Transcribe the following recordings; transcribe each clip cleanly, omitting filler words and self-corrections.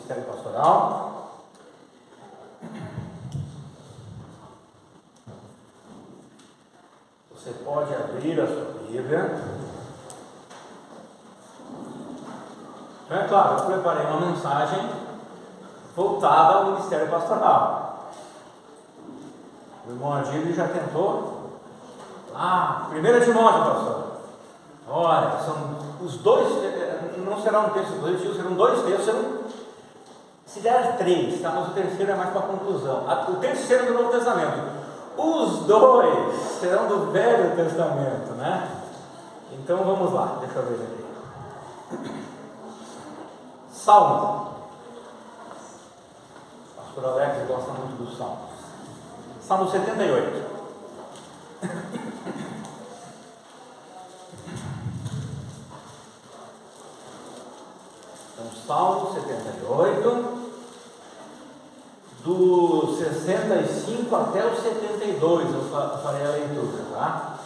ministério pastoral. Você pode abrir a sua Bíblia. Então, é claro, eu preparei uma mensagem voltada ao ministério pastoral. O irmão Adílio já tentou. 1 Timóteo, pastor. Olha, são os dois, não será um texto coletivo, serão dois textos, se der 3, tá? Mas o terceiro é mais para a conclusão. O terceiro do Novo Testamento. Os dois serão do Velho Testamento, né? Então vamos lá, deixa eu ver aqui. Salmo. O pastor Alex gosta muito dos salmos. Salmo 78. Então, Salmo 78, do 65 até o 72, eu farei a leitura, tá?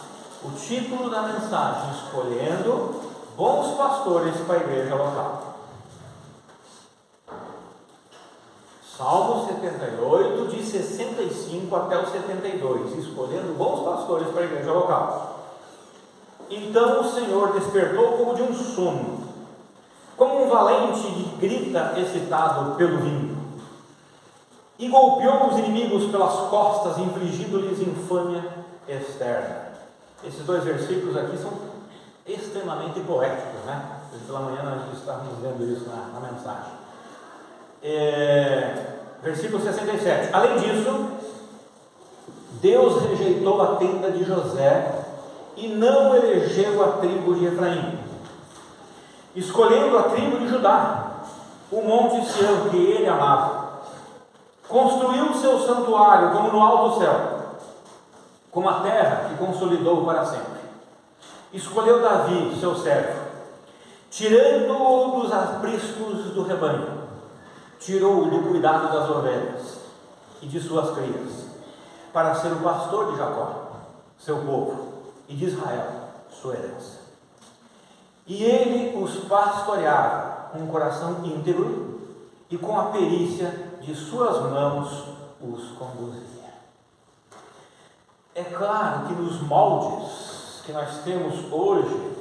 O título da mensagem: Escolhendo bons pastores para a igreja local. Salmo 78, de 65 até o 72, escolhendo bons pastores para a igreja local. Então o Senhor despertou como de um sono, como um valente que grita excitado pelo vinho, e golpeou os inimigos pelas costas, infligindo-lhes infâmia externa. Esses dois versículos aqui são extremamente poéticos, né? Pela manhã nós estávamos vendo isso na mensagem. Versículo 67. Além disso, Deus rejeitou a tenda de José e não elegeu a tribo de Efraim, escolhendo a tribo de Judá, o monte Sião que ele amava. Construiu o seu santuário como no alto céu, como a terra que consolidou para sempre. Escolheu Davi, seu servo, tirando-o dos apriscos do rebanho, tirou-o do cuidado das ovelhas e de suas crias, para ser o pastor de Jacó, seu povo, e de Israel, sua herança. E ele os pastoreava com um coração íntegro e com a perícia de suas mãos os conduzia. É claro que nos moldes que nós temos hoje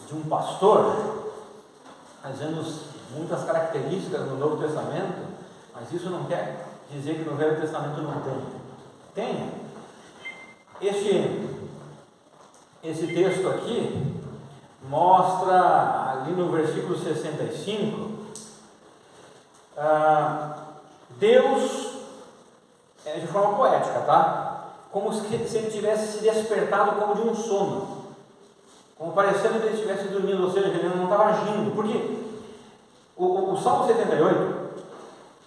de um pastor, nós vemos muitas características no Novo Testamento, mas isso não quer dizer que no Velho Testamento não tem. Tem. Esse texto aqui mostra ali no versículo 65, Deus, de forma poética, tá? Como se ele tivesse se despertado como de um sono, como parecendo que ele estivesse dormindo, ou seja, ele não estava agindo. Por quê? O Salmo 78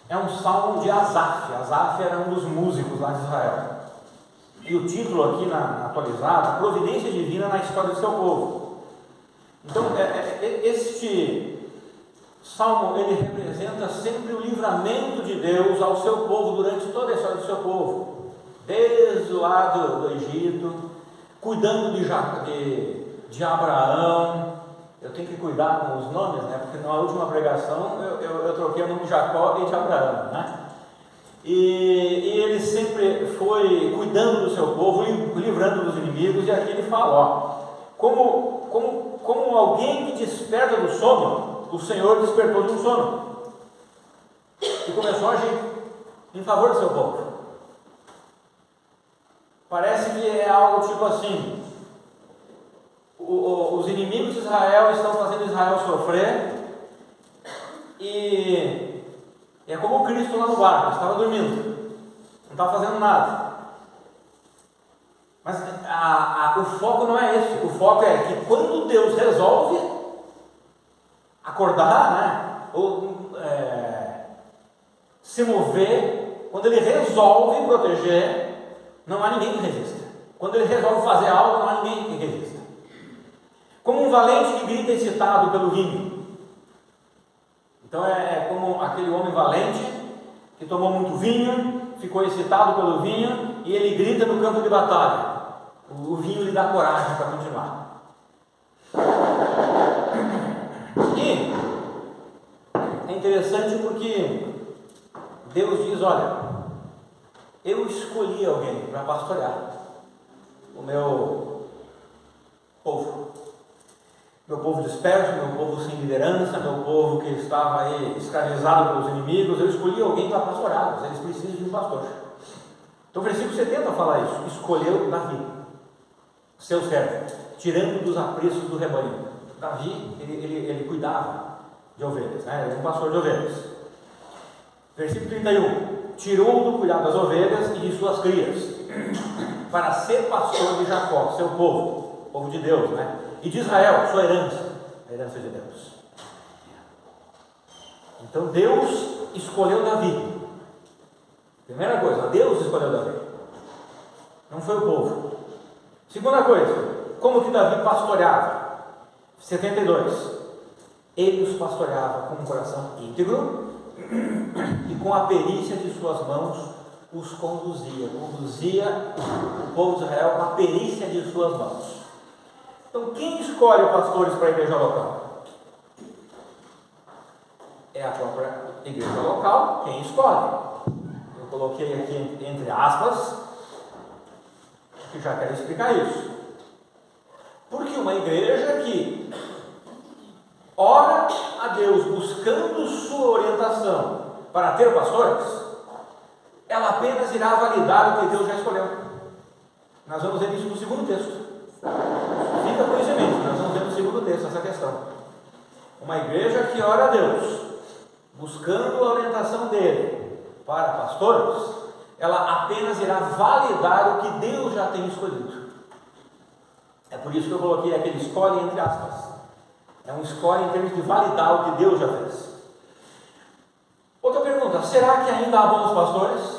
é um salmo de Asaf. Asaf era um dos músicos lá de Israel. E o título aqui na atualizada: Providência Divina na História do Seu Povo. Então, este salmo, ele representa sempre o livramento de Deus ao seu povo durante toda a história do seu povo, desde o lado do Egito, cuidando de Abraão. Eu tenho que cuidar com os nomes, né? Porque na última pregação eu troquei o nome de Jacó e de Abraão, né? E ele sempre foi cuidando do seu povo, livrando dos inimigos. E aqui ele fala, como alguém que desperta do sono, o Senhor despertou de um sono e começou a agir em favor do seu povo. Parece que é algo tipo assim: os inimigos de Israel estão fazendo Israel sofrer, e é como o Cristo lá no barco, estava dormindo, não estava fazendo nada. Mas o foco não é esse. O foco é que quando Deus resolve acordar, né, ou se mover, quando Ele resolve proteger, não há ninguém que resista. Quando Ele resolve fazer algo, não há ninguém que resista. Como um valente que grita excitado pelo vinho. Então é como aquele homem valente que tomou muito vinho, ficou excitado pelo vinho, e ele grita no campo de batalha. O vinho lhe dá coragem para continuar. E é interessante porque Deus diz: olha, eu escolhi alguém para pastorear o meu povo. Meu povo disperso, meu povo sem liderança, meu povo que estava aí escravizado pelos inimigos, eu escolhi alguém para pastoreá-los, eles precisam de um pastor. Então o versículo 70 fala isso: escolheu Davi, seu servo, tirando dos apressos do rebanho. Davi, ele cuidava de ovelhas, né? Ele era um pastor de ovelhas. Versículo 31: tirou do cuidado das ovelhas e de suas crias, para ser pastor de Jacó, seu povo, povo de Deus, né? E de Israel, sua herança, a herança de Deus. Então Deus escolheu Davi. Primeira coisa, Deus escolheu Davi, não foi o povo. Segunda coisa, como que Davi pastoreava? 72, ele os pastoreava com um coração íntegro e com a perícia de suas mãos os conduzia o povo de Israel com a perícia de suas mãos. Então, quem escolhe pastores para a igreja local? É a própria igreja local quem escolhe. Eu coloquei aqui entre aspas, que já quero explicar isso. Porque uma igreja que ora a Deus buscando sua orientação para ter pastores, ela apenas irá validar o que Deus já escolheu. Nós vamos ver isso no segundo texto. Fica com isso em mente, nós vamos ver no segundo texto essa questão. Uma igreja que ora a Deus, buscando a orientação dele para pastores, ela apenas irá validar o que Deus já tem escolhido. É por isso que eu coloquei aquele escolhe entre aspas. É um escolhe em termos de validar o que Deus já fez. Outra pergunta: será que ainda há bons pastores?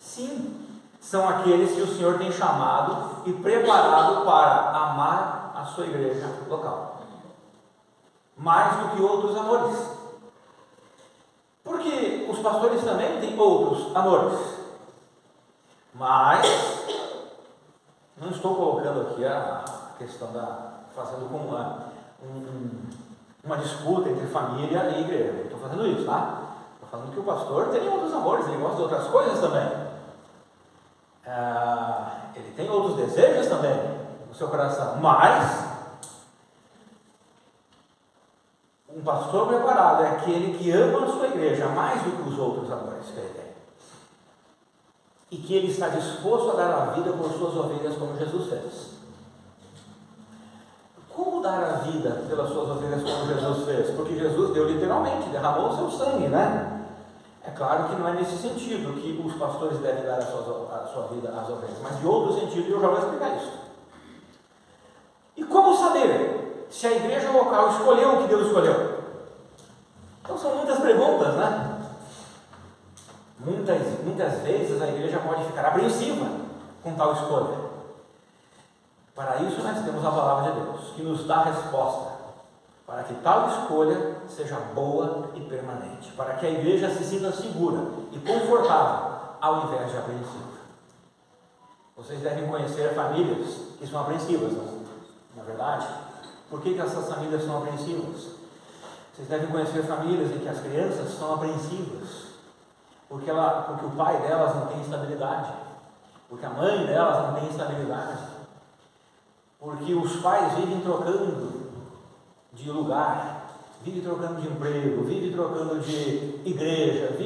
Sim. São aqueles que o Senhor tem chamado e preparado para amar a sua igreja local, mais do que outros amores. Porque os pastores também têm outros amores. Mas não estou colocando aqui a questão fazendo como uma disputa entre família e igreja. Eu estou fazendo isso, tá? Estou falando que o pastor tem outros amores, ele gosta de outras coisas também. Ele tem outros desejos também no seu coração, mas um pastor preparado é aquele que ama a sua igreja mais do que os outros amores que ele tem, e que ele está disposto a dar a vida por suas ovelhas, como Jesus fez. Como dar a vida pelas suas ovelhas, como Jesus fez? Porque Jesus deu literalmente, derramou o seu sangue, né? É claro que não é nesse sentido que os pastores devem dar a sua vida às ovelhas, mas de outro sentido, eu já vou explicar isso. E como saber se a igreja local escolheu o que Deus escolheu? Então são muitas perguntas, né? Muitas vezes a igreja pode ficar apreensiva com tal escolha. Para isso nós temos a palavra de Deus, que nos dá a resposta, para que tal escolha seja boa e permanente, para que a igreja se sinta segura e confortável, ao invés de apreensiva. Vocês devem conhecer famílias que são apreensivas, não é verdade? Por que essas famílias são apreensivas? Vocês devem conhecer famílias em que as crianças são apreensivas, porque o pai delas não tem estabilidade, porque a mãe delas não tem estabilidade, porque os pais vivem trocando de lugar, vive trocando de emprego, vive trocando de igreja,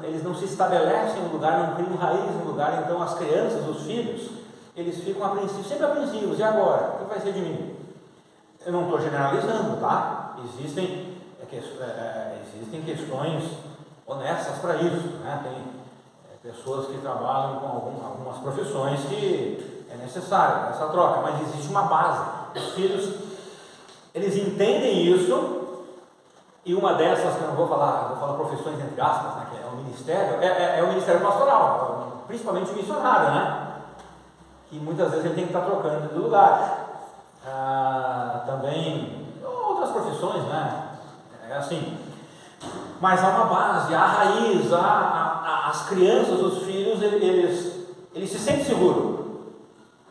eles não se estabelecem no lugar, não criam raiz no lugar. Então as crianças, os filhos, eles ficam apreensivos, sempre apreensivos. E agora? O que vai ser de mim? Eu não estou generalizando, tá? Existem questões honestas para isso, né? Tem pessoas que trabalham com algumas profissões que é necessário essa troca, mas existe uma base. Os filhos, eles entendem isso, e uma dessas, que eu não vou falar profissões entre aspas, né, que é o ministério, é o ministério pastoral, principalmente o missionário, né? Que muitas vezes ele tem que estar trocando de lugar. Também outras profissões, né? É assim. Mas há uma base, há raiz, as crianças, os filhos, eles se sentem seguros,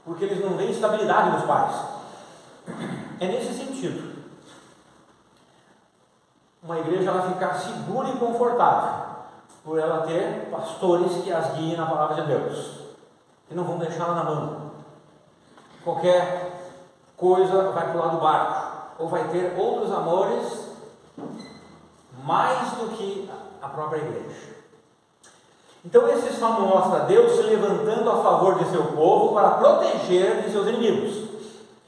porque eles não veem estabilidade nos pais. É nesse sentido. uma igreja ela ficar segura e confortável, por ela ter pastores que as guiem na palavra de Deus, que não vão deixá-la na mão. Qualquer coisa vai pular do barco, ou vai ter outros amores mais do que a própria igreja. Então esse salmo mostra Deus se levantando a favor de seu povo para proteger de seus inimigos.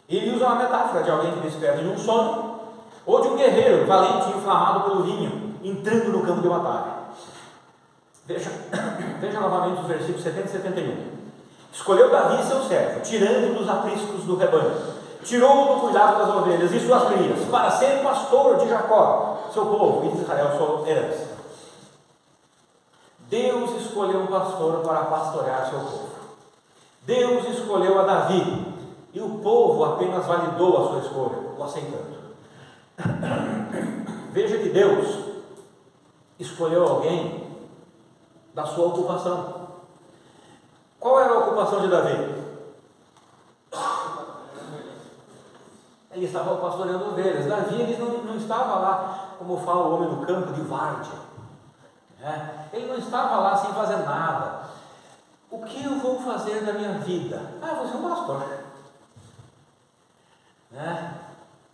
Ele usa uma metáfora de alguém que desperta de um sono, ou de um guerreiro valente e inflamado pelo vinho, entrando no campo de batalha. Veja novamente os versículos 70 e 71. Escolheu Davi seu servo, tirando-o dos apriscos do rebanho, tirou-o do cuidado das ovelhas e suas crias, para ser pastor de Jacó, seu povo, e de Israel, sua herança. Deus escolheu um pastor para pastorear seu povo. Deus escolheu a Davi, e o povo apenas validou a sua escolha, o aceitando. Veja que Deus escolheu alguém da sua ocupação. Qual era a ocupação de Davi? Ele estava pastoreando ovelhas. Davi ele não estava lá, como fala o homem do campo, de várzea. Ele não estava lá sem fazer nada. O que eu vou fazer da minha vida? Vou ser um pastor.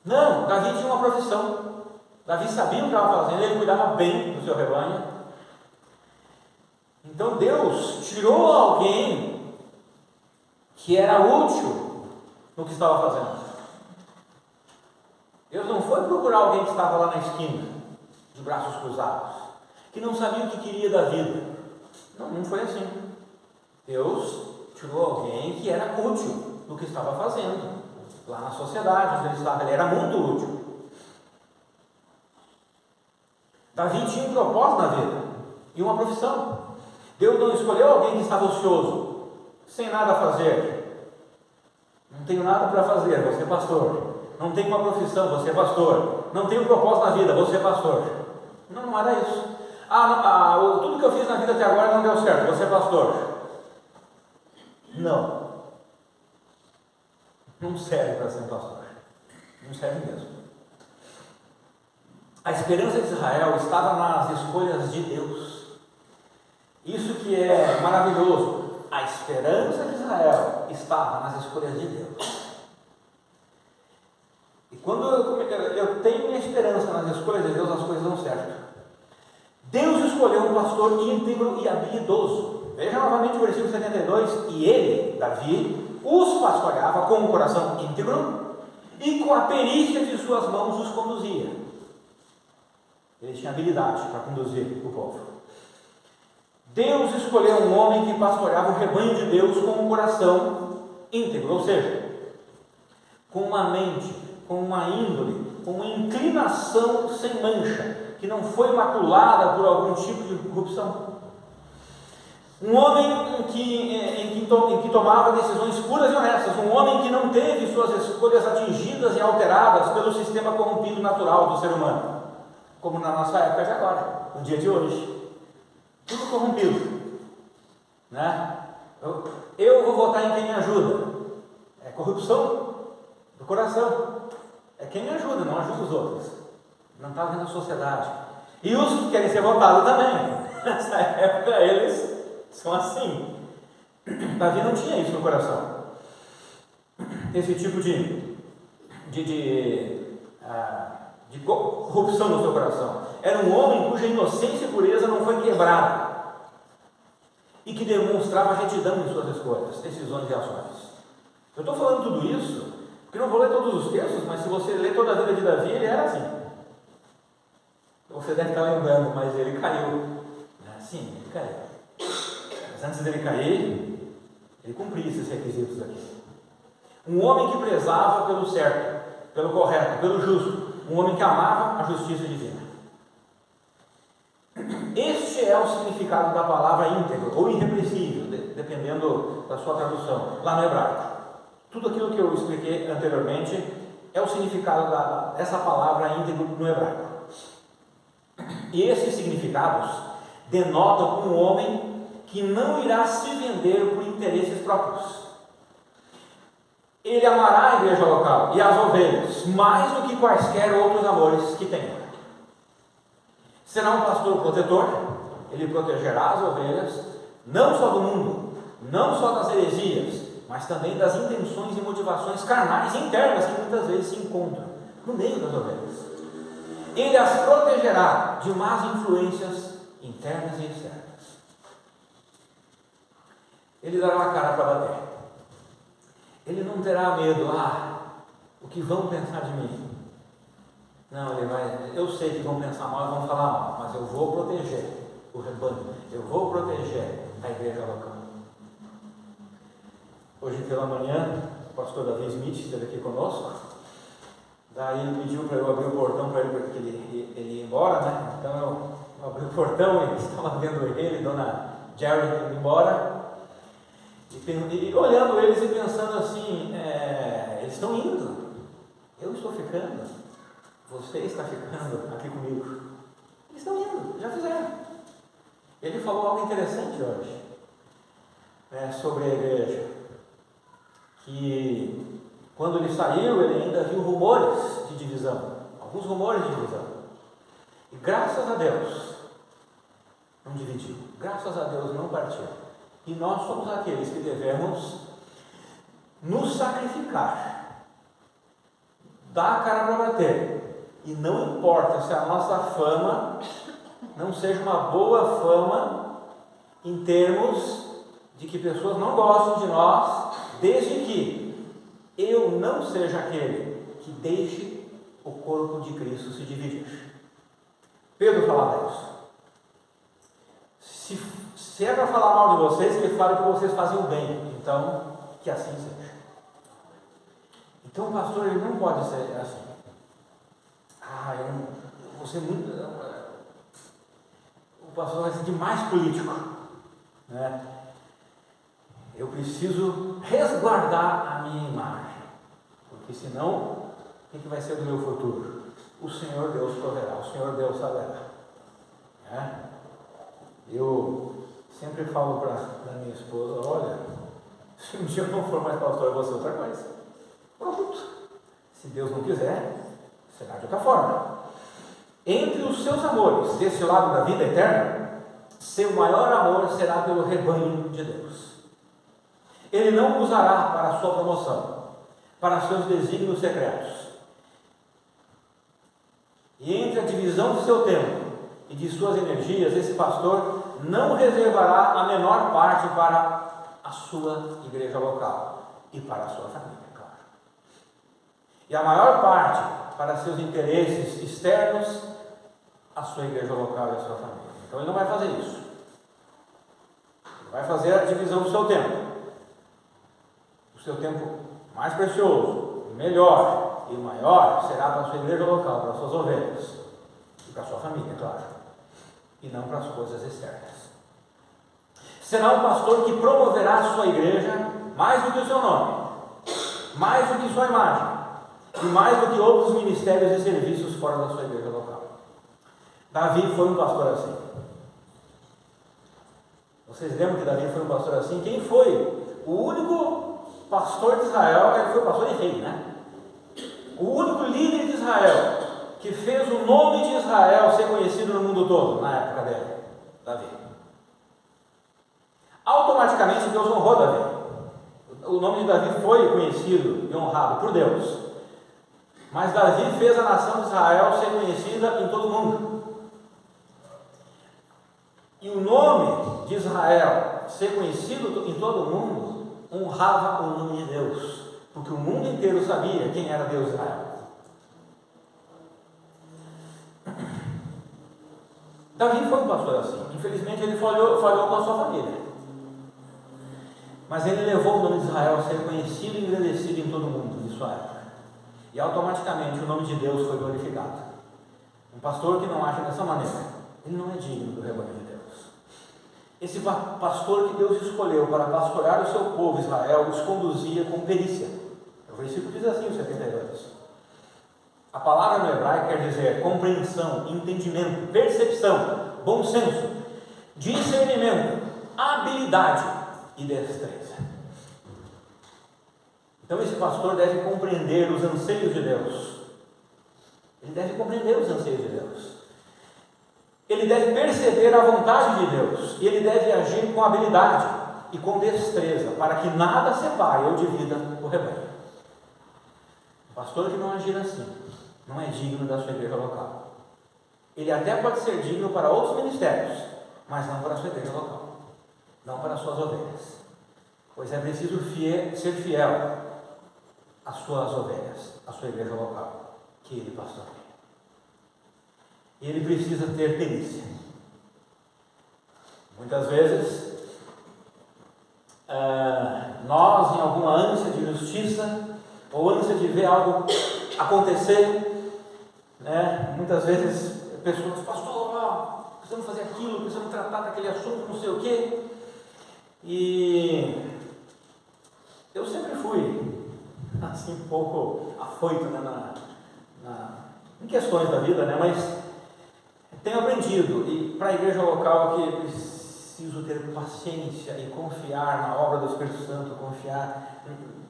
Não, Davi tinha uma profissão. Davi sabia o que estava fazendo, ele cuidava bem do seu rebanho. Então Deus tirou alguém que era útil no que estava fazendo. Deus não foi procurar alguém que estava lá na esquina, de braços cruzados, que não sabia o que queria da vida. Não foi assim. Deus tirou alguém que era útil no que estava fazendo, lá na sociedade onde ele estava. Ele era muito útil. Davi tinha um propósito na vida e uma profissão. Deus não escolheu alguém que estava ocioso, sem nada a fazer. Não tenho nada para fazer, você é pastor. Não tenho uma profissão, você é pastor. Não tenho um propósito na vida, você é pastor. Não era isso. Tudo que eu fiz na vida até agora não deu certo, você é pastor. Não serve para ser um pastor. Não serve mesmo. A esperança de Israel estava nas escolhas de Deus. Isso que é maravilhoso. A esperança de Israel estava nas escolhas de Deus. E quando eu tenho minha esperança nas escolhas de Deus, as coisas dão certo. Deus escolheu um pastor íntegro e habilidoso. Veja novamente o versículo 72. E ele, Davi, os pastoreava com um coração íntegro e com a perícia de suas mãos os conduzia. Ele tinha habilidade para conduzir o povo. Deus escolheu um homem que pastoreava o rebanho de Deus com um coração íntegro, ou seja, com uma mente, com uma índole, com uma inclinação sem mancha, que não foi maculada por algum tipo de corrupção. Um homem em que tomava decisões puras e honestas, um homem que não teve suas escolhas atingidas e alteradas pelo sistema corrompido natural do ser humano, como na nossa época de agora, no dia de hoje. Tudo corrompido, Eu vou votar em quem me ajuda. É corrupção do coração. É quem me ajuda, não ajuda os outros. Não está vendo a sociedade. E os que querem ser votados também. Nessa época eles são assim. Davi não tinha isso no coração. Esse tipo de corrupção no seu coração. Era um homem cuja inocência e pureza não foi quebrada e que demonstrava retidão em suas escolhas, decisões e ações. Eu estou falando tudo isso porque não vou ler todos os textos, mas se você ler toda a vida de Davi, ele era assim. Você deve estar lembrando, mas ele caiu. Sim, ele caiu. Mas antes dele cair, ele cumpria esses requisitos aqui. Um homem que prezava pelo certo, pelo correto, pelo justo. Um homem que amava a justiça divina. Este é o significado da palavra íntegro ou irrepreensível, dependendo da sua tradução, lá no hebraico. Tudo aquilo que eu expliquei anteriormente é o significado dessa palavra íntegro no hebraico. E esses significados denotam um homem que não irá se vender por interesses próprios. Ele amará a igreja local e as ovelhas mais do que quaisquer outros amores que tenha. Será um pastor protetor, ele protegerá as ovelhas, não só do mundo, não só das heresias, mas também das intenções e motivações carnais internas que muitas vezes se encontram no meio das ovelhas. Ele as protegerá de más influências internas e externas. Ele dará a cara para bater. Ele não terá medo, o que vão pensar de mim? Não, ele vai, eu sei que vão pensar mal e vão falar mal, mas eu vou proteger o rebanho, eu vou proteger a igreja local. Hoje pela manhã, o pastor Davi Smith esteve aqui conosco, daí ele pediu para eu abrir o portão para ele, porque ele ia embora, né? Então eu abri o portão e estava vendo ele e dona Jerry indo embora, e olhando eles e pensando assim, eles estão indo, eu estou ficando, você está ficando aqui comigo. Eles estão indo, já fizeram. Ele falou algo interessante hoje, sobre a igreja, que quando ele saiu, ele ainda viu rumores de divisão, alguns rumores de divisão, e graças a Deus não dividiu, graças a Deus não partiu. E nós somos aqueles que devemos nos sacrificar, dar a cara para bater, e não importa se a nossa fama não seja uma boa fama em termos de que pessoas não gostem de nós, desde que eu não seja aquele que deixe o corpo de Cristo se dividir. Pedro falava isso. Se é para falar mal de vocês, ele fala que vocês fazem o bem, então que assim seja. Então o pastor, ele não pode ser assim. Eu vou ser muito... O pastor vai ser demais político, né? Eu preciso resguardar a minha imagem, porque senão, o que vai ser do meu futuro? O Senhor Deus proverá, o Senhor Deus saberá, né? Eu sempre falo para minha esposa, olha, se um dia eu não for mais pastor, eu vou ser outra coisa. Pronto. Se Deus não quiser, será de outra forma. Entre os seus amores, desse lado da vida eterna, seu maior amor será pelo rebanho de Deus. Ele não o usará para a sua promoção, para seus desígnios secretos. E entre a divisão de seu tempo e de suas energias, esse pastor não reservará a menor parte para a sua igreja local e para a sua família, claro. E a maior parte para seus interesses externos, a sua igreja local e a sua família. Então ele não vai fazer isso. Ele vai fazer a divisão do seu tempo. O seu tempo mais precioso, melhor e maior será para a sua igreja local, para as suas ovelhas e para a sua família, claro. E não para as coisas externas. Será um pastor que promoverá a sua igreja mais do que o seu nome, mais do que sua imagem, e mais do que outros ministérios e serviços fora da sua igreja local. Davi foi um pastor assim. Vocês lembram que Davi foi um pastor assim? Quem foi o único pastor de Israel? Ele foi pastor e rei, né? O único líder de Israel que fez o nome de Israel ser conhecido no mundo todo, na época dele, Davi. Automaticamente Deus honrou Davi. O nome de Davi foi conhecido e honrado por Deus. Mas Davi fez a nação de Israel ser conhecida em todo o mundo. E o nome de Israel ser conhecido em todo o mundo honrava o nome de Deus, porque o mundo inteiro sabia quem era Deus de Israel. Davi foi um pastor assim. Infelizmente ele falhou com a sua família. Mas ele levou o nome de Israel a ser conhecido e engrandecido em todo o mundo de sua época. E automaticamente o nome de Deus foi glorificado. Um pastor que não age dessa maneira, ele não é digno do rebanho de Deus. Esse pastor que Deus escolheu para pastorear o seu povo Israel, os conduzia com perícia. O versículo diz assim, o 72. A palavra no hebraico quer dizer compreensão, entendimento, percepção, bom senso, discernimento, habilidade e destreza. Então esse pastor deve compreender os anseios de Deus. Ele deve compreender os anseios de Deus. ele deve perceber a vontade de Deus, e ele deve agir com habilidade e com destreza, para que nada separe ou divida o rebanho. O pastor que não agir assim, não é digno da sua igreja local. Ele até pode ser digno para outros ministérios, mas não para a sua igreja local, não para as suas ovelhas, pois é preciso ser fiel às suas ovelhas, à sua igreja local, que ele pastoreia. Ele precisa ter perícia. Muitas vezes, nós, em alguma ânsia de justiça, ou ânsia de ver algo acontecer, né? Muitas vezes, pessoas dizem, pastor, precisamos fazer aquilo, precisamos tratar daquele assunto, não sei o quê. E eu sempre fui, assim, um pouco afoito, né, em questões da vida, né? Mas tenho aprendido, e para a igreja local aqui, preciso ter paciência e confiar na obra do Espírito Santo, confiar em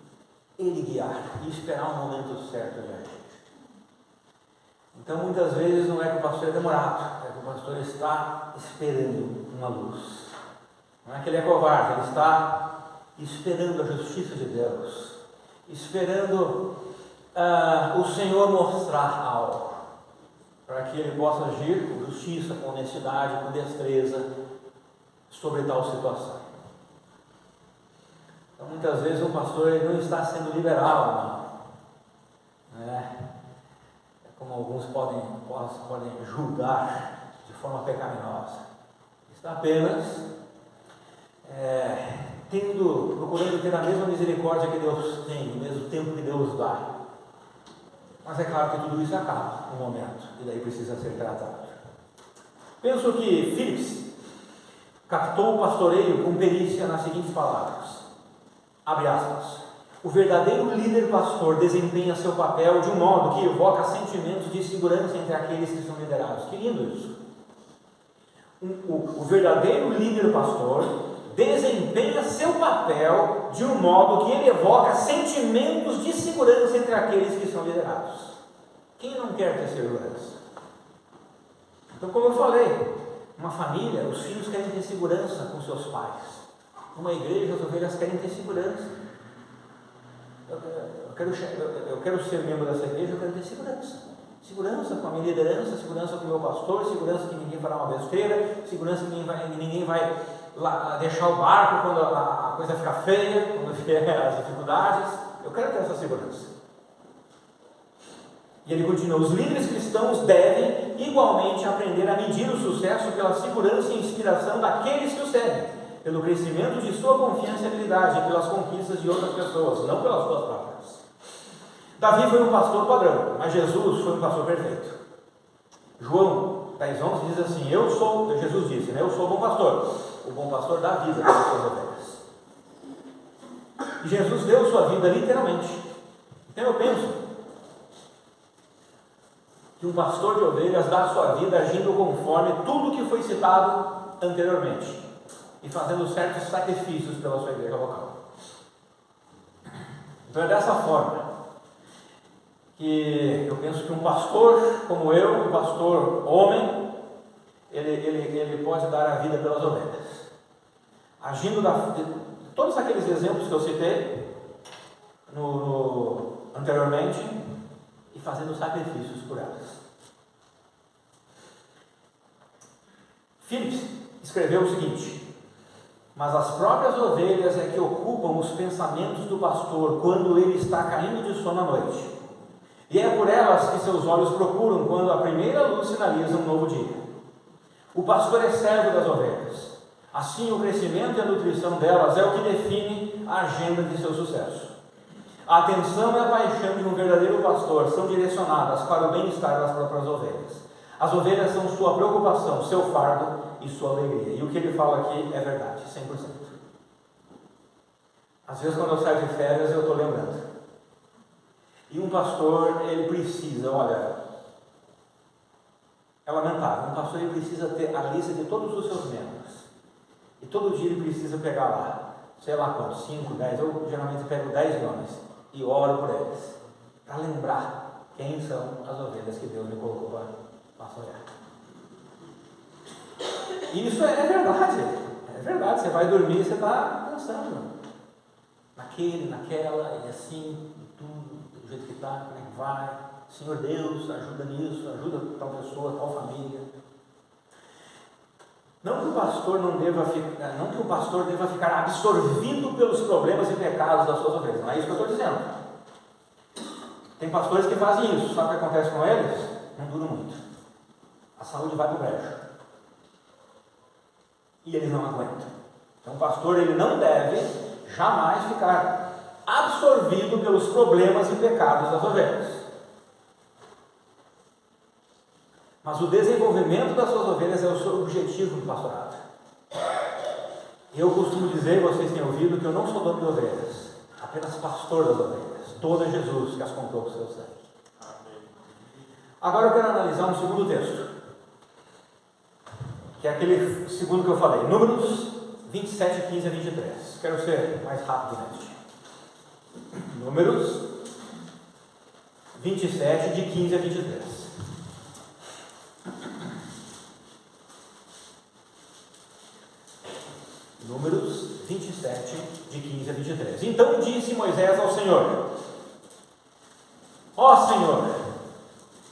Ele guiar e esperar o momento certo de agir. Então, muitas vezes não é que o pastor é demorado, é que o pastor está esperando uma luz. Não é que ele é covarde, ele está esperando a justiça de Deus, esperando o Senhor mostrar algo, para que ele possa agir com justiça, com honestidade, com destreza sobre tal situação. Então, muitas vezes um pastor não está sendo liberal, não, né? É como alguns podem julgar de forma pecaminosa. Está apenas procurando ter a mesma misericórdia que Deus tem, o mesmo tempo que Deus dá. Mas é claro que tudo isso acaba no momento, e daí precisa ser tratado. Penso que Phillips captou o pastoreio com perícia nas seguintes palavras, abre aspas, o verdadeiro líder pastor desempenha seu papel de um modo que evoca sentimentos de segurança entre aqueles que são liderados. Que lindo isso! O verdadeiro líder pastor desempenha seu papel de um modo que ele evoca sentimentos de segurança entre aqueles que são liderados. Quem não quer ter segurança? Então, como eu falei, uma família, os filhos querem ter segurança com seus pais. Numa igreja, as ovelhas querem ter segurança. Eu quero ser membro dessa igreja, eu quero ter segurança. Segurança com a minha liderança, segurança com o meu pastor, segurança que ninguém fará uma besteira, segurança que ninguém vai lá deixar o barco quando a coisa ficar feia, quando vier as dificuldades. Eu quero ter essa segurança. E ele continua, os líderes cristãos devem igualmente aprender a medir o sucesso pela segurança e inspiração daqueles que o seguem, pelo crescimento de sua confiança e habilidade, e pelas conquistas de outras pessoas, não pelas suas próprias. Davi foi um pastor padrão, mas Jesus foi um pastor perfeito. João 10:11 diz assim, Jesus disse, né, eu sou o bom pastor dá vida para as suas ovelhas. E Jesus deu sua vida literalmente. Então eu penso que um pastor de ovelhas dá a sua vida agindo conforme tudo que foi citado anteriormente e fazendo certos sacrifícios pela sua igreja local. Então é dessa forma que eu penso que um pastor como eu, um pastor homem, ele pode dar a vida pelas ovelhas, agindo de todos aqueles exemplos que eu citei anteriormente e fazendo sacrifícios por elas. Phillips escreveu o seguinte, mas as próprias ovelhas é que ocupam os pensamentos do pastor quando ele está caindo de sono à noite, e é por elas que seus olhos procuram quando a primeira luz sinaliza um novo dia. O pastor é servo das ovelhas, assim o crescimento e a nutrição delas é o que define a agenda de seu sucesso. A atenção e a paixão de um verdadeiro pastor são direcionadas para o bem-estar das próprias ovelhas. As ovelhas são sua preocupação, seu fardo e sua alegria. E o que ele fala aqui é verdade, 100%. Às vezes quando eu saio de férias eu estou lembrando. E um pastor, ele precisa, é lamentável, um pastor ele precisa ter a lista de todos os seus membros. E todo dia ele precisa pegar lá, sei lá quantos, 5, 10, eu geralmente pego 10 nomes e oro por eles, para lembrar quem são as ovelhas que Deus me colocou para pastorear. E isso é verdade. É verdade. Você vai dormir e você está pensando naquele, naquela, e assim, e tudo, do jeito que está, como é que vai. Senhor Deus, ajuda nisso, ajuda tal pessoa, tal família. Não que o pastor deva ficar absorvido pelos problemas e pecados das suas ovelhas. Não é isso que eu estou dizendo. Tem pastores que fazem isso. Sabe o que acontece com eles? Não dura muito. A saúde vai para o brejo. E eles não aguentam. Então o pastor ele não deve jamais ficar absorvido pelos problemas e pecados das ovelhas. Mas o desenvolvimento das suas ovelhas é o seu objetivo do pastorado. Eu costumo dizer, vocês têm ouvido, que eu não sou dono de ovelhas, apenas pastor das ovelhas. Dono é Jesus que as comprou com o seu sangue. Agora eu quero analisar um segundo texto, que é aquele segundo que eu falei, Números 27, 15 a 23. Quero ser mais rápido neste. Números 27, de 15 a 23. Números 27, de 15 a 23. Então disse Moisés ao Senhor: Ó Senhor,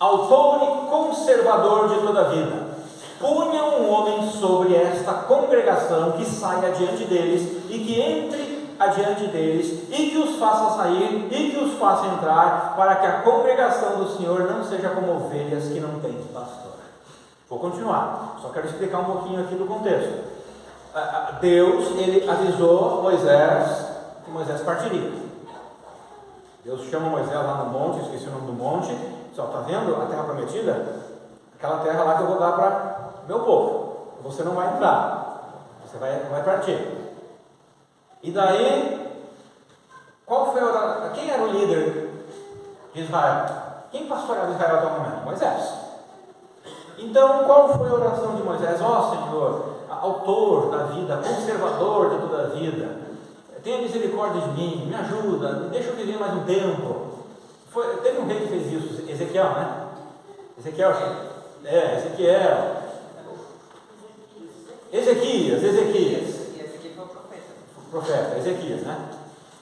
autor e conservador de toda a vida, ponha um homem sobre esta congregação que saia adiante deles e que entre adiante deles e que os faça sair e que os faça entrar, para que a congregação do Senhor não seja como ovelhas que não têm pastor. Vou continuar, só quero explicar um pouquinho aqui do contexto. Deus, ele avisou Moisés que Moisés partiria. Deus chama Moisés lá no monte, esqueci o nome do monte, só está vendo a terra prometida? Aquela terra lá que eu vou dar para meu povo. Você não vai entrar, você vai partir. E daí, qual foi quem era o líder de Israel? Quem pastoreava Israel até o momento? Moisés. Então, qual foi a oração de Moisés? Ó Senhor, autor da vida, conservador de toda a vida, tenha misericórdia de mim, me ajuda, deixa eu viver mais um tempo. Teve um rei que fez isso, Ezequiel, né? Ezequiel. Ezequias. Esse foi o profeta, Ezequias, né?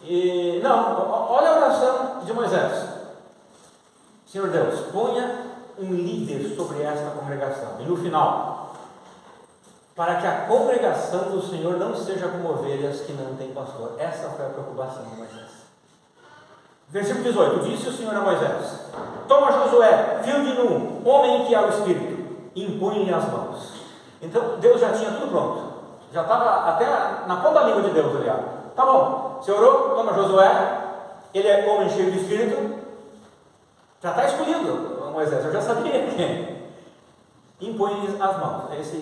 E, não, olha a oração de Moisés. Senhor Deus, ponha um líder sobre esta congregação. E no final, para que a congregação do Senhor não seja como ovelhas que não têm pastor. Essa foi a preocupação de Moisés. Versículo 18, disse o Senhor a Moisés: toma Josué, filho de Nun, homem em que há o Espírito, e impõe-lhe as mãos. Então Deus já tinha tudo pronto, já estava até na ponta da língua de Deus ali. Tá bom, você orou, toma Josué, ele é homem cheio de Espírito, já está escolhido Moisés, eu já sabia quem. Impõe-lhe as mãos. Esse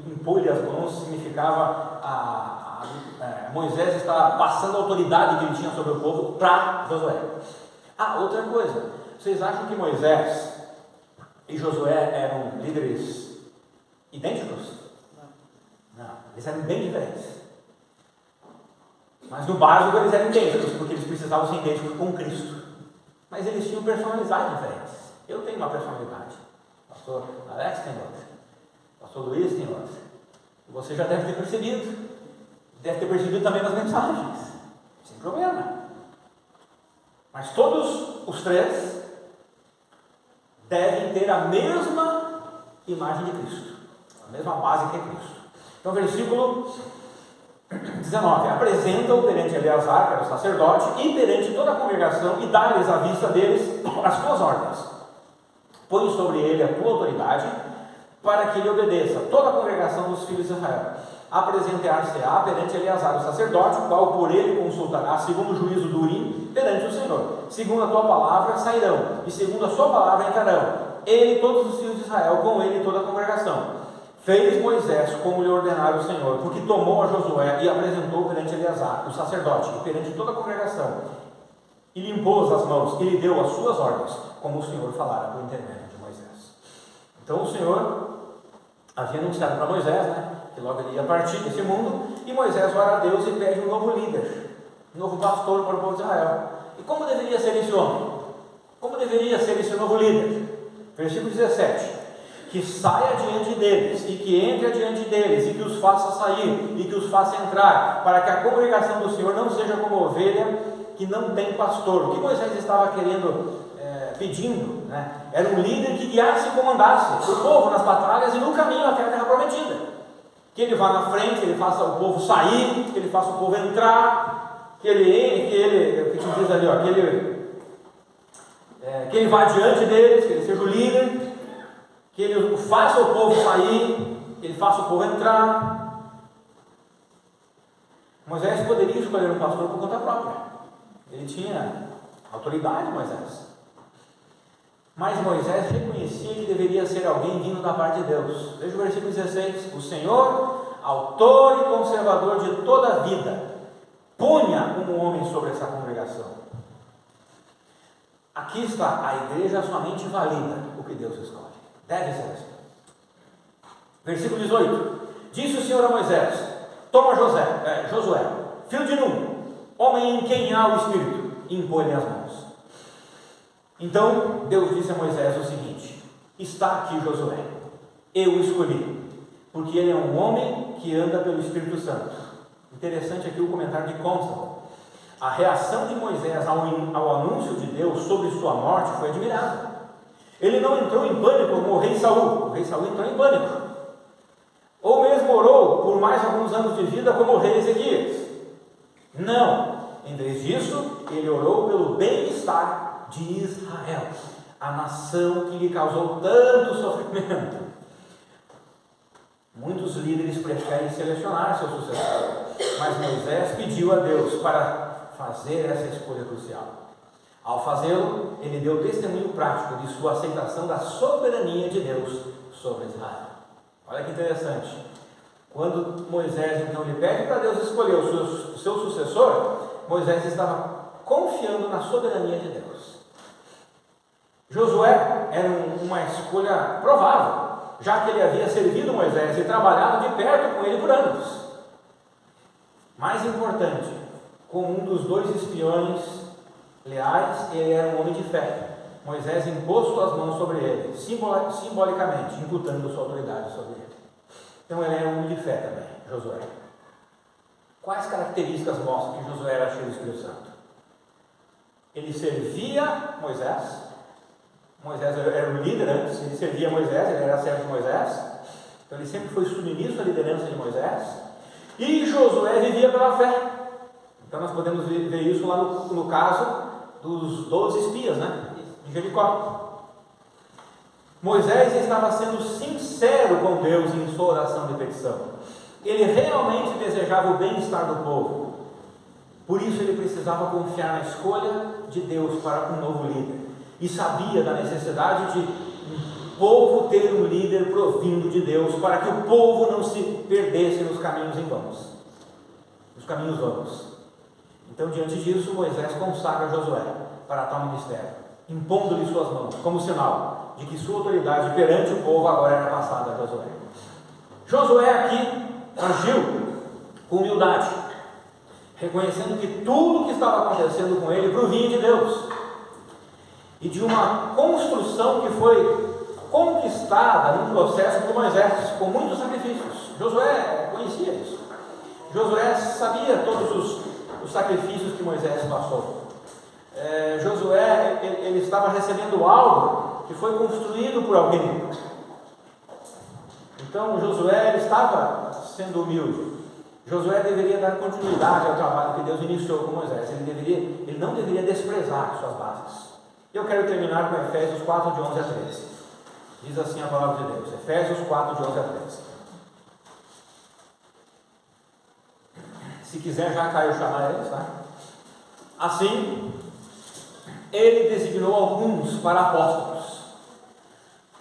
impor-lhe as mãos significava Moisés está passando a autoridade que ele tinha sobre o povo para Josué. Outra coisa, vocês acham que Moisés e Josué eram líderes idênticos? Não, eles eram bem diferentes. Mas no básico eles eram idênticos, porque eles precisavam ser idênticos com Cristo. Mas eles tinham personalidades diferentes. Eu tenho uma personalidade, pastor Alex tem outra, pastor Luiz tem outra. E você já deve ter percebido. Deve ter percebido também nas mensagens, sem problema. Mas todos os três devem ter a mesma imagem de Cristo, a mesma base que é Cristo. Então, versículo 19: apresenta-o perante Eleazar, que era o sacerdote, e perante toda a congregação, e dá-lhes à vista deles as tuas ordens. Põe sobre ele a tua autoridade, para que ele obedeça toda a congregação dos filhos de Israel. Apresentar-se-á perante Eleazar o sacerdote, o qual por ele consultará, segundo o juízo do Urim, perante o Senhor. Segundo a tua palavra sairão, e segundo a sua palavra entrarão, ele e todos os filhos de Israel, com ele e toda a congregação. Fez Moisés como lhe ordenara o Senhor, porque tomou a Josué e apresentou perante Eleazar, o sacerdote, e perante toda a congregação, e lhe impôs as mãos, e lhe deu as suas ordens, como o Senhor falara por intermédio de Moisés. Então o Senhor havia anunciado para Moisés, que logo ele ia partir desse mundo, e Moisés ora a Deus e pede um novo líder, um novo pastor para o povo de Israel. E como deveria ser esse homem? Como deveria ser esse novo líder? Versículo 17: que saia diante deles, e que entre adiante deles, e que os faça sair, e que os faça entrar, para que a congregação do Senhor não seja como ovelha que não tem pastor. O que Moisés estava pedindo, né? Era um líder que guiasse e comandasse o povo nas batalhas e no caminho até a terra prometida. Que ele vá na frente, que ele faça o povo sair, que ele faça o povo entrar, que ele vá diante deles, que ele seja o líder, que ele faça o povo sair, que ele faça o povo entrar. Moisés poderia escolher um pastor por conta própria. Ele tinha autoridade, Moisés. Mas Moisés reconhecia que deveria ser alguém vindo da parte de Deus. Veja o versículo 16: o Senhor, autor e conservador de toda a vida, ponha um homem sobre essa congregação. Aqui está, a igreja somente valida o que Deus escolhe. Deve ser assim. Versículo 18: disse o Senhor a Moisés: toma Josué, filho de Nun, homem em quem há o Espírito, e impõe-lhe as mãos. Então Deus disse a Moisés o seguinte: está aqui Josué, eu o escolhi, porque ele é um homem que anda pelo Espírito Santo. Interessante aqui o comentário de Constable. A reação de Moisés ao anúncio de Deus sobre sua morte foi admirável. Ele não entrou em pânico como o rei Saul. O rei Saul entrou em pânico. Ou mesmo orou por mais alguns anos de vida como o rei Ezequias. Não. Em vez disso, ele orou pelo bem-estar de Israel, a nação que lhe causou tanto sofrimento. Muitos líderes preferem selecionar seu sucessor, mas Moisés pediu a Deus para fazer essa escolha crucial. Ao fazê-lo, ele deu testemunho prático de sua aceitação da soberania de Deus sobre Israel. Olha que interessante. Quando Moisés então lhe pede para Deus escolher o seu sucessor, Moisés estava confiando na soberania de Deus. Josué era uma escolha provável, já que ele havia servido Moisés e trabalhado de perto com ele por anos. Mais importante, como um dos dois espiões leais, ele era um homem de fé. Moisés impôs suas mãos sobre ele, simbolicamente, imputando sua autoridade sobre ele. Então ele era um homem de fé também, Josué. Quais características mostram que Josué era cheio do Espírito Santo? Ele servia Moisés. Moisés era o líder antes, ele servia Moisés, ele era servo de Moisés, então ele sempre foi submisso à liderança de Moisés. E Josué vivia pela fé. Então nós podemos ver isso lá no caso dos 12 espias, né, de Jericó. Moisés estava sendo sincero com Deus em sua oração de petição. Ele realmente desejava o bem-estar do povo. Por isso ele precisava confiar na escolha de Deus para um novo líder. E sabia da necessidade de o povo ter um líder provindo de Deus, para que o povo não se perdesse nos caminhos vãos. Então, diante disso, Moisés consagra Josué para tal ministério, impondo-lhe suas mãos, como sinal de que sua autoridade perante o povo agora era passada a Josué. Josué aqui agiu com humildade, reconhecendo que tudo o que estava acontecendo com ele provinha de Deus, e de uma construção que foi conquistada num processo por Moisés, com muitos sacrifícios. Josué conhecia isso. Josué sabia todos os sacrifícios que Moisés passou. Josué, ele estava recebendo algo que foi construído por alguém. Então Josué, ele estava sendo humilde. Josué deveria dar continuidade ao trabalho que Deus iniciou com Moisés. Ele não deveria desprezar suas bases. Eu quero terminar com Efésios 4, de 11 a 13. Diz assim a palavra de Deus. Efésios 4, de 11 a 13. Se quiser já caiu chamar eles, tá? Assim, ele designou alguns para apóstolos,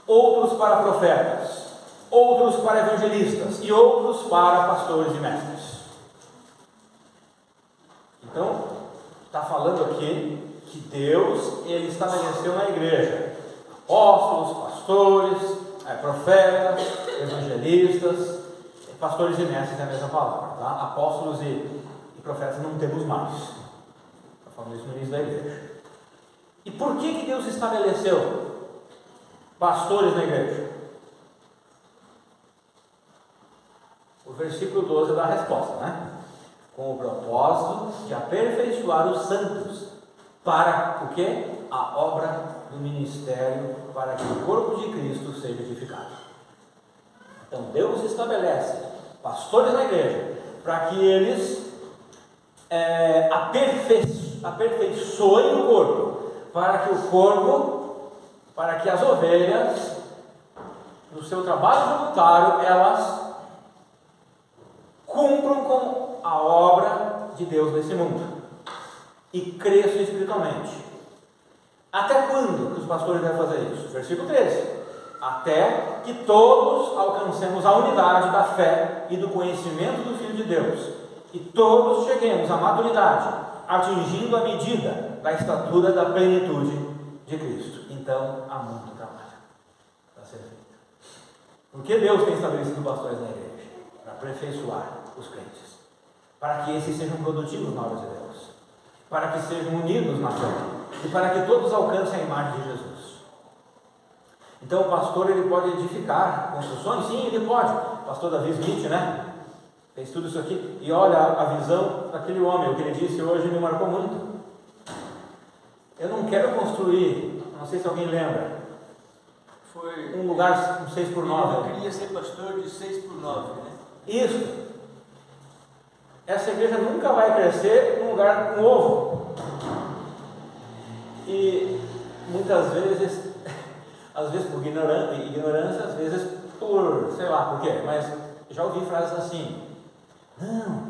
outros para profetas, outros para evangelistas e outros para pastores e mestres. Então, está falando aqui que Deus, ele estabeleceu na igreja apóstolos, pastores, profetas, evangelistas, pastores e mestres é a mesma palavra, tá? Apóstolos e profetas não temos mais. Está falando isso no início da igreja. E por que Deus estabeleceu pastores na igreja? O versículo 12 dá a resposta, né? Com o propósito de aperfeiçoar os santos para o quê? A obra do ministério, para que o corpo de Cristo seja edificado. Então Deus estabelece pastores na igreja para que eles aperfeiçoem o corpo, para que as ovelhas, no seu trabalho voluntário, elas cumpram com a obra de Deus nesse mundo e cresçam espiritualmente. Até quando que os pastores devem fazer isso? Versículo 13: até que todos alcancemos a unidade da fé e do conhecimento do Filho de Deus, e todos cheguemos à maturidade, atingindo a medida da estatura da plenitude de Cristo. Então há muito trabalho para ser feito. Por que Deus tem estabelecido pastores na igreja? Para aperfeiçoar os crentes, para que esses sejam produtivos na obra de Deus, para que sejam unidos na fé e para que todos alcancem a imagem de Jesus. Então o pastor, ele pode edificar construções? Sim, ele pode. O pastor Davi Smith, né? Fez tudo isso aqui. E olha a visão daquele homem. O que ele disse hoje me marcou muito. Eu não quero construir, não sei se alguém lembra, Foi um lugar 6x9. Ele queria ser pastor de 6x9, né? Isso. Essa igreja nunca vai crescer num lugar novo. E muitas vezes, às vezes por ignorância, às vezes por, sei lá por quê, mas já ouvi frases assim: não,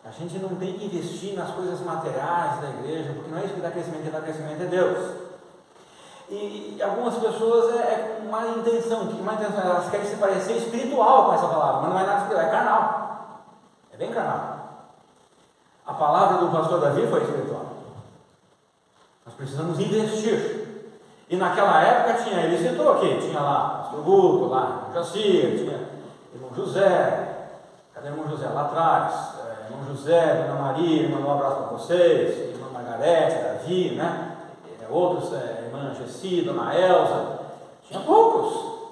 a gente não tem que investir nas coisas materiais da igreja, porque não é isso que dá crescimento, quem dá crescimento é Deus. E algumas pessoas é com má intenção, elas querem se parecer espiritual com essa palavra, mas não é nada espiritual, é carnal, é bem carnal. A palavra do pastor Davi foi espiritual. Nós precisamos investir. E naquela época tinha, ele citou aqui, tinha lá o pastor Guto, lá o Jacir, tinha irmão José. Cadê o irmão José? Lá atrás. Irmão José, Dona Maria, mandou um abraço para vocês. Irmã Margarete, Davi, né? Outros, irmã Gessi, Dona Elza. Tinha poucos.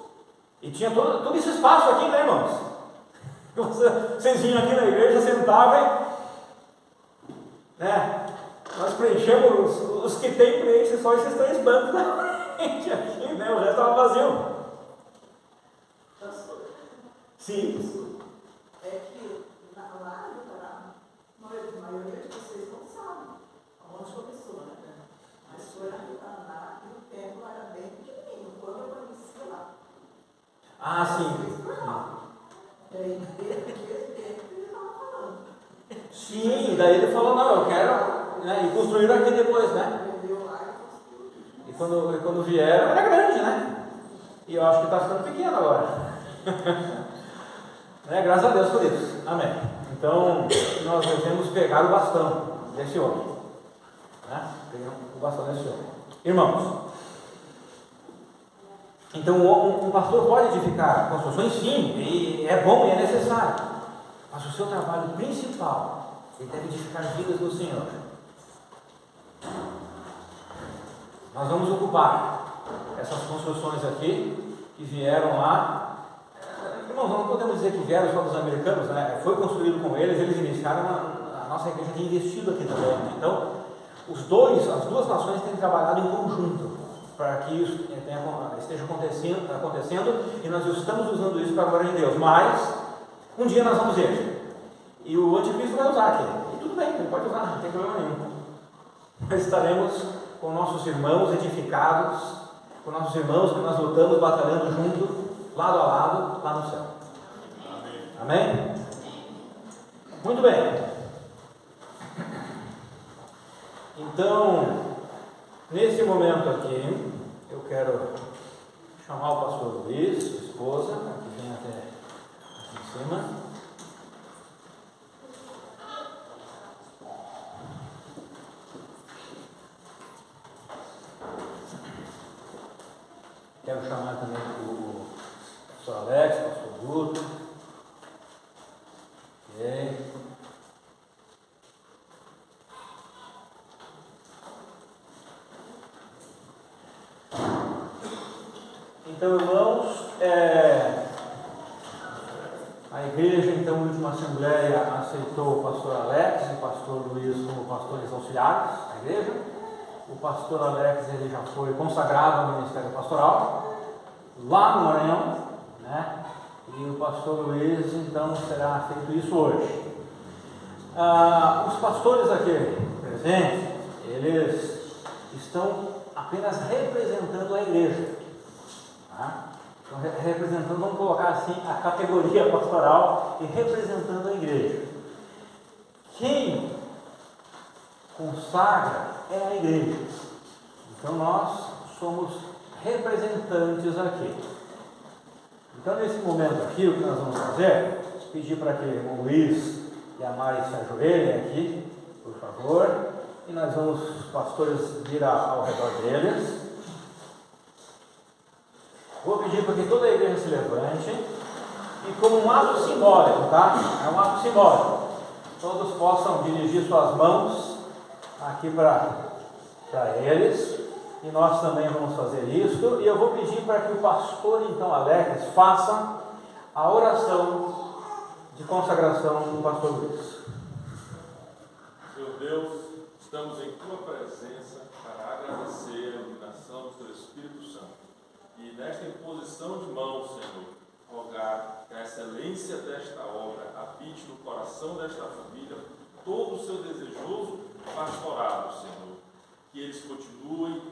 E tinha todo esse espaço aqui, né, irmãos? Vocês vinham aqui na igreja, sentavam, né? Nós preenchemos os que tem, preenche só esses 3 bancos da frente aqui, né? O resto estava vazio. Sim. É que lá no Pará, a maioria de vocês não sabe aonde começou, né? Mas foi lá no Paraná e o templo era bem pequenininho, quando eu conheci lá. Ah, sim. E aí, desde tempo ele estava falando. Sim, daí ele falou: não, eu quero. Né? E construíram aqui depois, né? E quando vieram, era grande, né? E eu acho que está ficando pequeno agora. Né? Graças a Deus por isso. Amém. Então, nós devemos pegar o bastão desse homem. Né? Pegar o bastão desse homem. Irmãos, então um pastor pode edificar construções? Sim, e é bom e é necessário. Mas o seu trabalho principal, ele deve edificar vidas do Senhor. Nós vamos ocupar essas construções aqui que vieram lá. Irmãos, não podemos dizer que vieram só dos americanos, né? Foi construído com eles iniciaram a nossa igreja tem investido aqui também. Então, as duas nações têm trabalhado em conjunto para que isso esteja acontecendo, e nós estamos usando isso para a glória de Deus. Mas um dia nós vamos ver, e o anticristo vai usar aqui, e tudo bem, ele pode usar, não tem problema nenhum. Nós estaremos com nossos irmãos edificados, com nossos irmãos que nós lutamos, batalhando junto, lado a lado, lá no céu. Amém? Muito bem. Então, nesse momento aqui, eu quero chamar o pastor Luiz, sua esposa, que vem até aqui em cima. Quero chamar também o pastor Alex, o pastor Guto. Ok. Então, irmãos, A igreja, então, na última assembleia, aceitou o pastor Alex e o pastor Luiz como pastores auxiliares da igreja. O pastor Alex ele já foi consagrado ao ministério pastoral lá no Maranhão, né? E o pastor Luiz, então, será feito isso hoje. Os pastores aqui presentes, eles estão apenas representando a igreja, tá? Então, representando, vamos colocar assim, a categoria pastoral e representando a igreja. Quem consagra é a igreja. Então nós somos representantes aqui. Então nesse momento aqui, o que nós vamos fazer é pedir para que o irmão Luiz e a Mari se ajoelhem aqui, por favor, e nós vamos, os pastores, vir ao redor deles. Vou pedir para que toda a igreja se levante e, como um ato simbólico, tá? É um ato simbólico. Todos possam dirigir suas mãos aqui para eles, e nós também vamos fazer isso. E eu vou pedir para que o pastor, então, Alex, faça a oração de consagração do pastor Luiz. Senhor Deus, estamos em Tua presença para agradecer a iluminação do Teu Espírito Santo. E nesta imposição de mãos, Senhor, rogar que a excelência desta obra habite no coração desta família todo o seu desejoso pastorado, Senhor. Que eles continuem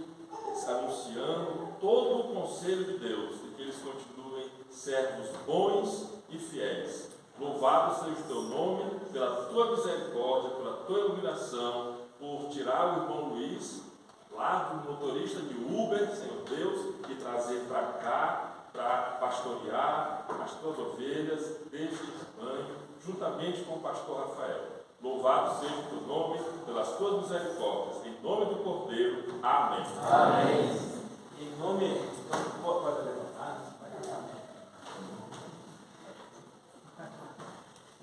se anunciando todo o conselho de Deus e que eles continuem servos bons e fiéis. Louvado seja o Teu nome pela Tua misericórdia, pela Tua iluminação, por tirar o irmão Luiz lá do motorista de Uber, Senhor Deus, e trazer para cá, para pastorear as Tuas ovelhas deste rebanho, juntamente com o pastor Rafael. Louvado seja o Teu nome pelas Tuas misericórdias. Em nome do Cordeiro. Amém. Amém. Em nome... Pode levantar.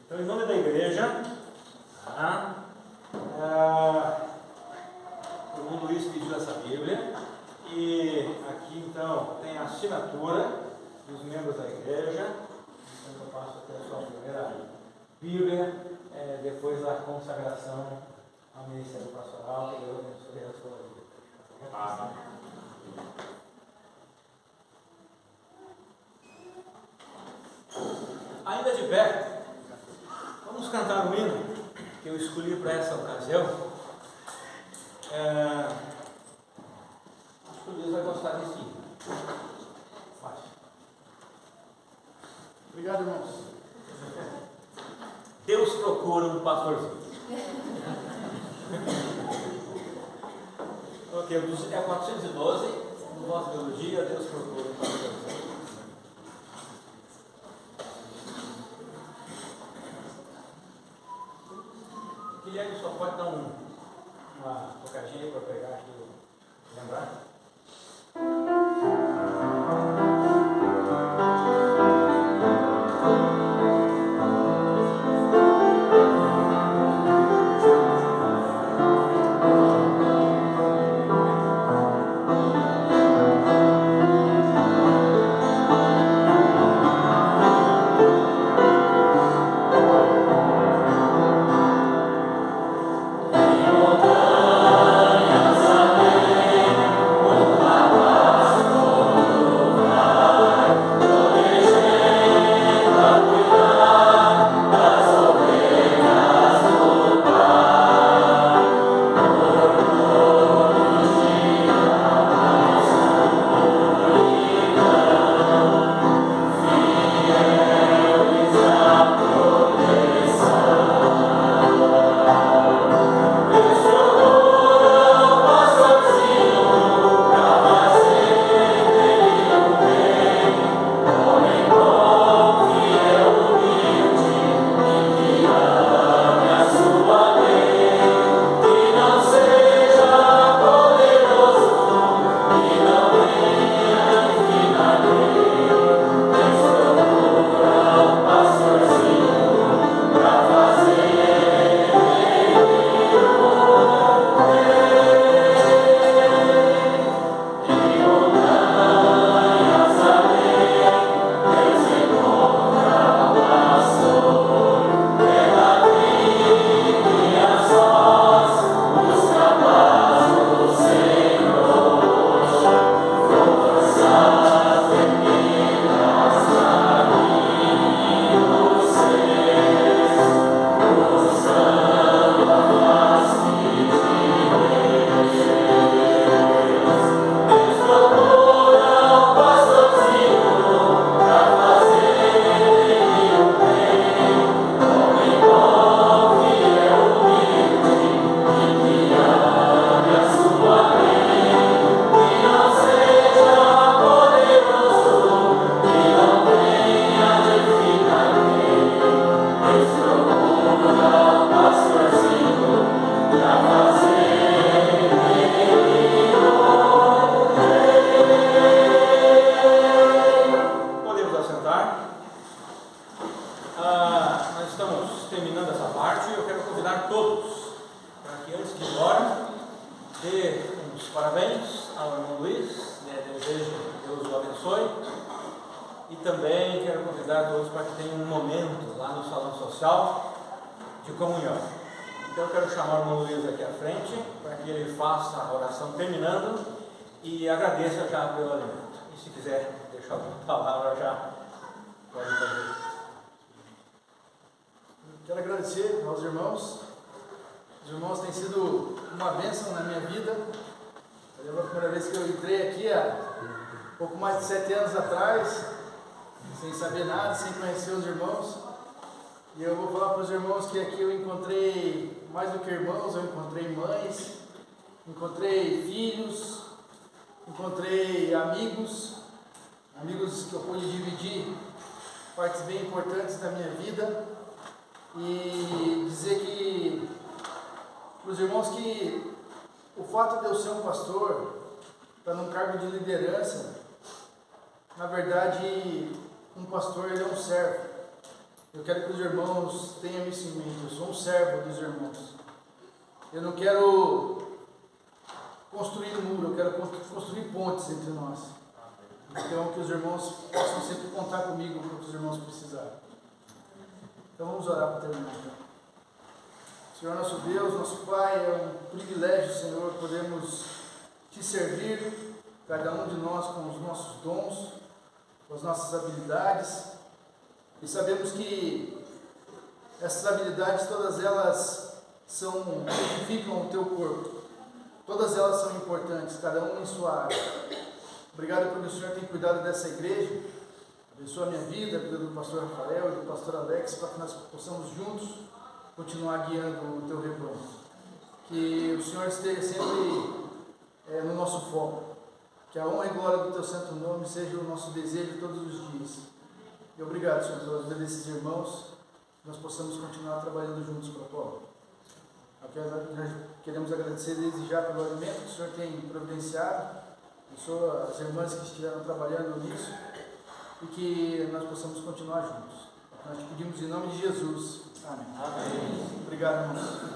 Então, em nome da igreja, o irmão Luiz pediu essa Bíblia, e aqui então tem a assinatura dos membros da igreja. Então eu passo até a sua primeira Bíblia, depois da consagração ao ministério pastoral, que Deus abençoe a sua vida. Amém. Ainda de pé, vamos cantar um hino que eu escolhi para essa ocasião. Acho que o Luiz vai gostar desse hino. Fácil. Obrigado, irmãos. Deus procura um pastorzinho. Ok, é 412, no nosso melodia, Deus procura um pastorzinho. Guilherme só pode dar uma tocadinha para pegar aqui, lembrar? Montanhas Nós estamos terminando essa parte e eu quero convidar todos para que antes de ir embora, dê uns parabéns ao irmão Luiz, desejo que Deus o abençoe, e também quero convidar todos para que tenham um momento lá no salão social de comunhão. Então eu quero chamar o irmão Luiz aqui à frente para que ele faça a oração terminando e agradeça já pelo alimento. E se quiser deixar alguma palavra já pode fazer. Quero agradecer aos irmãos. Os irmãos têm sido uma bênção na minha vida. Eu lembro a primeira vez que eu entrei aqui, há pouco mais de 7 anos atrás, sem saber nada, sem conhecer os irmãos. E eu vou falar para os irmãos que aqui eu encontrei, mais do que irmãos, eu encontrei mães, encontrei filhos, encontrei amigos que eu pude dividir partes bem importantes da minha vida. E dizer que para os irmãos que o fato de eu ser um pastor, estar num cargo de liderança, na verdade, um pastor ele é um servo. Eu quero que os irmãos tenham isso em mente. Eu sou um servo dos irmãos. Eu não quero construir um muro, eu quero construir pontes entre nós. Então, que os irmãos possam sempre contar comigo para os irmãos precisarem. Então vamos orar para terminar. Senhor nosso Deus, nosso Pai, é um privilégio, Senhor, podermos Te servir, cada um de nós com os nossos dons, com as nossas habilidades, e sabemos que essas habilidades, todas elas edificam o Teu corpo, todas elas são importantes, cada uma em sua área. Obrigado porque o Senhor tem cuidado dessa igreja. Abençoa a minha vida, a vida do pastor Rafael e do pastor Alex, para que nós possamos juntos continuar guiando o Teu rebanho. Que o Senhor esteja sempre no nosso foco. Que a honra e glória do Teu santo nome seja o nosso desejo todos os dias. E obrigado, Senhor, pela vida desses irmãos, que nós possamos continuar trabalhando juntos para a Tua obra. Nós queremos agradecer desde já pelo alimento que o Senhor tem providenciado. Abençoa as irmãs que estiveram trabalhando nisso. E que nós possamos continuar juntos. Nós te pedimos em nome de Jesus. Amém. Amém. Obrigado, irmãos.